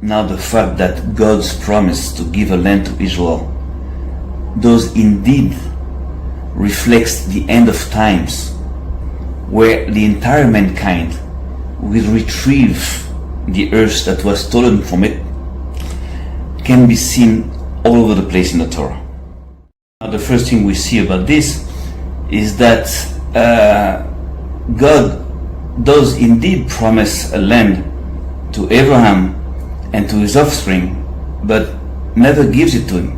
Now the fact that God's promise to give a land to Israel does indeed reflects the end of times, where the entire mankind will retrieve the earth that was stolen from it, can be seen all over the place in the Torah. Now the first thing we see about this is that God does indeed promise a land to Abraham and to his offspring, but never gives it to him.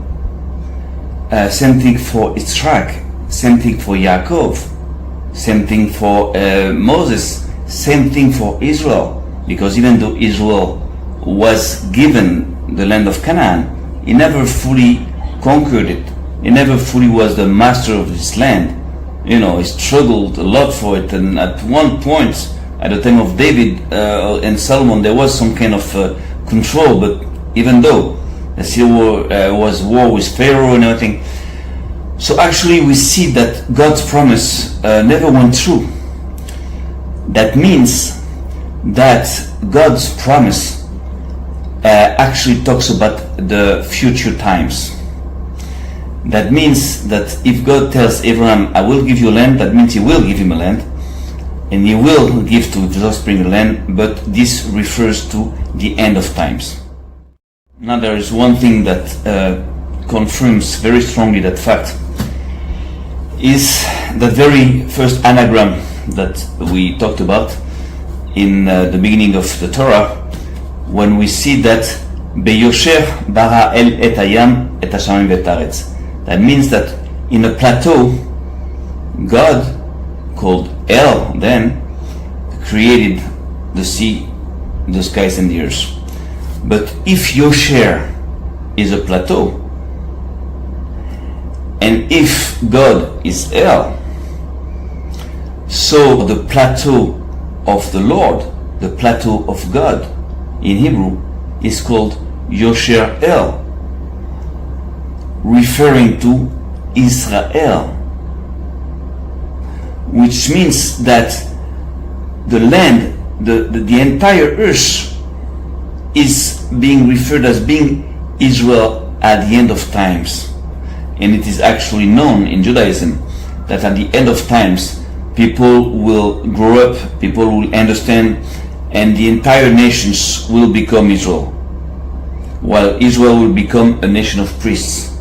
Same thing for Yitzhak, same thing for Yaakov, same thing for Moses, same thing for Israel, because even though Israel was given the land of Canaan, he never fully conquered it. He never fully was the master of this land. You know, he struggled a lot for it, and at one point, at the time of David and Solomon, there was some kind of control, but even though there still was war with Pharaoh and everything. So actually we see that God's promise never went through. That means that God's promise actually talks about the future times. That means that if God tells Abraham, I will give you land, that means he will give him a land, and he will give to his offspring a land, but this refers to the end of times. Now there is one thing that confirms very strongly that fact, is that very first anagram that we talked about in the beginning of the Torah, when we see that Beyosher bara el et hayam et hashamayim ve'et haaretz. That means that in a plateau, God, called El then, created the sea, the skies and the earth. But if Yosher is a plateau, and if God is El, so the plateau of the Lord, the plateau of God in Hebrew, is called Yosher El, referring to Israel, which means that the land, the entire earth is being referred as being Israel at the end of times. And it is actually known in Judaism that at the end of times people will grow up, people will understand, and the entire nations will become Israel, while Israel will become a nation of priests.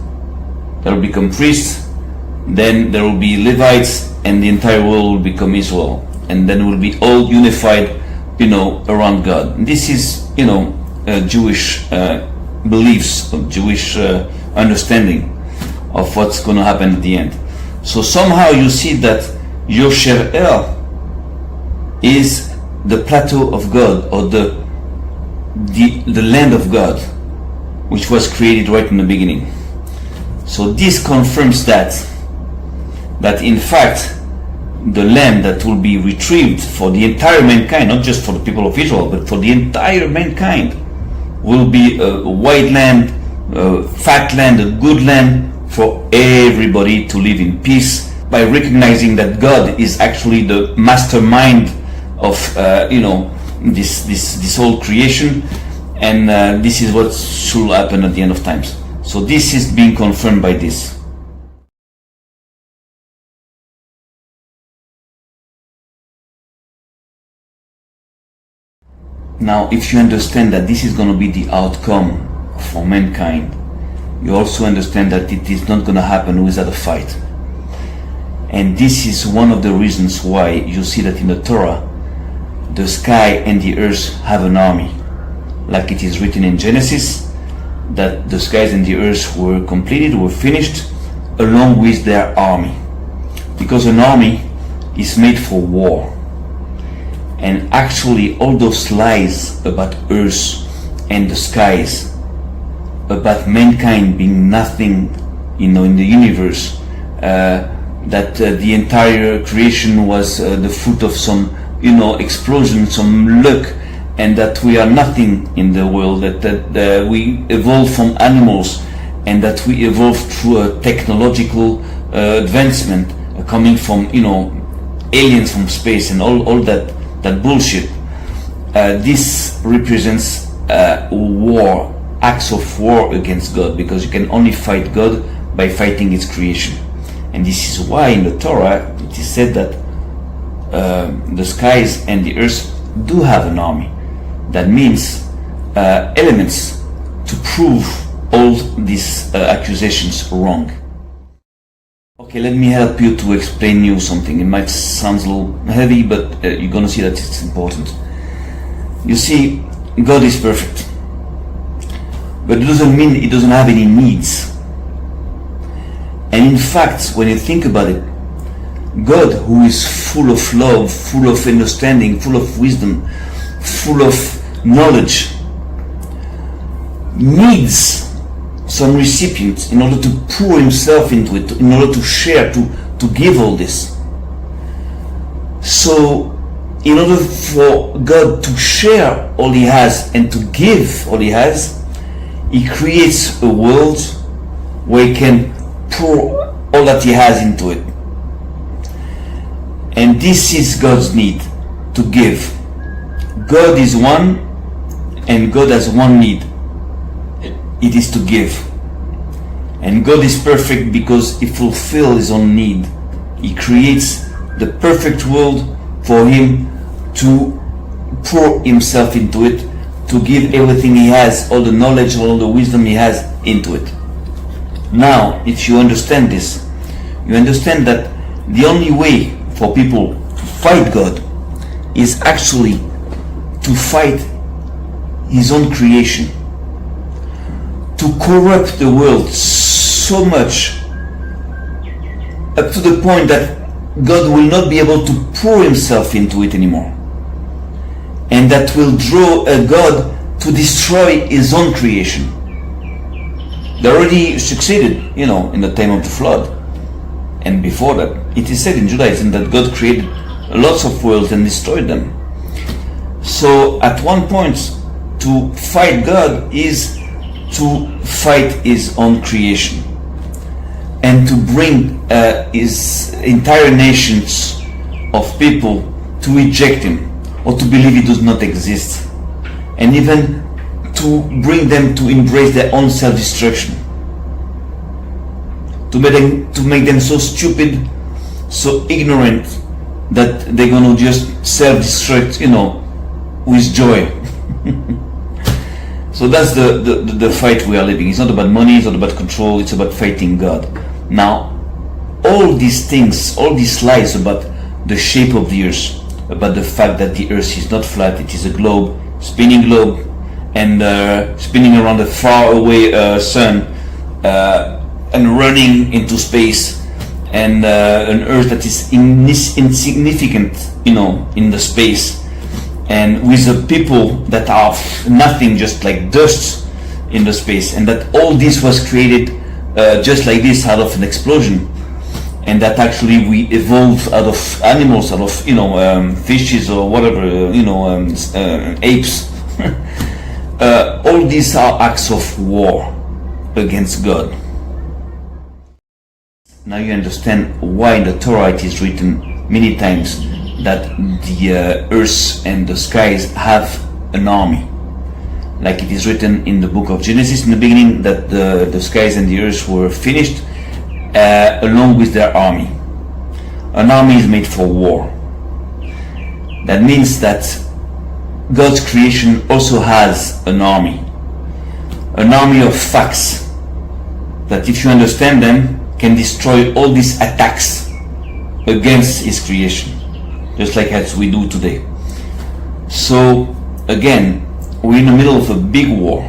There will become priests, then there will be Levites, and the entire world will become Israel, and then will be all unified, around God. This is, Jewish beliefs, Jewish understanding of what's going to happen at the end. So somehow you see that Yosher El is the plateau of God, or the land of God, which was created right in the beginning. So this confirms that in fact the land that will be retrieved for the entire mankind, not just for the people of Israel, but for the entire mankind, will be a wide land, a fat land, a good land for everybody to live in peace, by recognizing that God is actually the mastermind of this whole creation, and this is what should happen at the end of times. So this is being confirmed by this. Now, if you understand that this is going to be the outcome for mankind, you also understand that it is not going to happen without a fight. And this is one of the reasons why you see that in the Torah, the sky and the earth have an army. Like it is written in Genesis, that the skies and the earth were completed, were finished, along with their army. Because an army is made for war. And actually all those lies about earth and the skies, about mankind being nothing, in the universe, that the entire creation was the fruit of some, explosion, some luck, and that we are nothing in the world, that we evolved from animals, and that we evolved through a technological advancement coming from, aliens from space, and all that bullshit. This represents war, acts of war against God, because you can only fight God by fighting His creation. And this is why in the Torah it is said that the skies and the earth do have an army. That means elements to prove all these accusations wrong. Okay, let me help you to explain you something. It might sound a little heavy, but you're gonna see that it's important. You see, God is perfect, but it doesn't mean He doesn't have any needs. And in fact, when you think about it, God, who is full of love, full of understanding, full of wisdom, full of knowledge, needs some recipients in order to pour Himself into it, in order to share, to give all this. So, in order for God to share all He has and to give all He has, He creates a world where He can pour all that He has into it. And this is God's need, to give. God is one, and God has one need. It is to give. And God is perfect because He fulfills His own need. He creates the perfect world for Him to pour Himself into it, to give everything He has, all the knowledge, all the wisdom He has into it. Now, if you understand this, you understand that the only way for people to fight God is actually to fight His own creation, to corrupt the world so much up to the point that God will not be able to pour Himself into it anymore, and that will draw a God to destroy His own creation. They already succeeded, in the time of the flood. And before that, it is said in Judaism that God created lots of worlds and destroyed them. So at one point, to fight God is to fight His own creation, and to bring His entire nations of people to reject Him, or to believe He does not exist, and even to bring them to embrace their own self-destruction, to make them so stupid, so ignorant, that they're gonna just self-destruct, with joy. So that's the fight we are living. It's not about money, it's not about control, it's about fighting God. Now, all these things, all these lies about the shape of the earth, about the fact that the earth is not flat, it is a globe, spinning globe, and spinning around a far away sun, and running into space, and an earth that is insignificant, in the space, and with the people that are nothing, just like dust in the space, and that all this was created just like this, out of an explosion, and that actually we evolved out of animals, out of fishes or whatever, apes. All these are acts of war against God. Now you understand why in the Torah it is written many times that the earth and the skies have an army. Like it is written in the book of Genesis in the beginning that the skies and the earth were finished along with their army. An army is made for war. That means that God's creation also has an army of facts that, if you understand them, can destroy all these attacks against His creation, just like as we do today. So again, we're in the middle of a big war.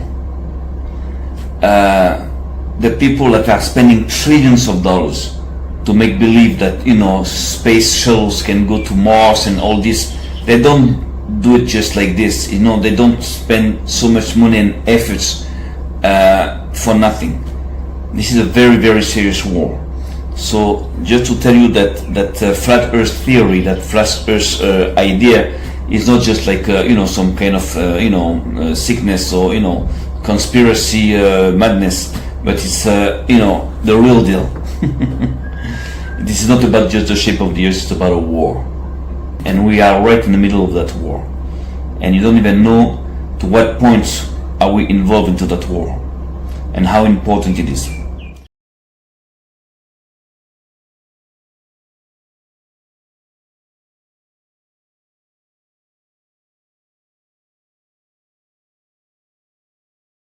The people that are spending trillions of dollars to make believe that space shuttles can go to Mars and all this, they don't do it just like this. They don't spend so much money and efforts for nothing. This is a very, very serious war. So just to tell you that flat Earth theory, that flat Earth idea, is not just like some kind of sickness or conspiracy madness, but it's the real deal. This is not about just the shape of the earth, it's about a war, and we are right in the middle of that war, and you don't even know to what point are we involved into that war and how important it is.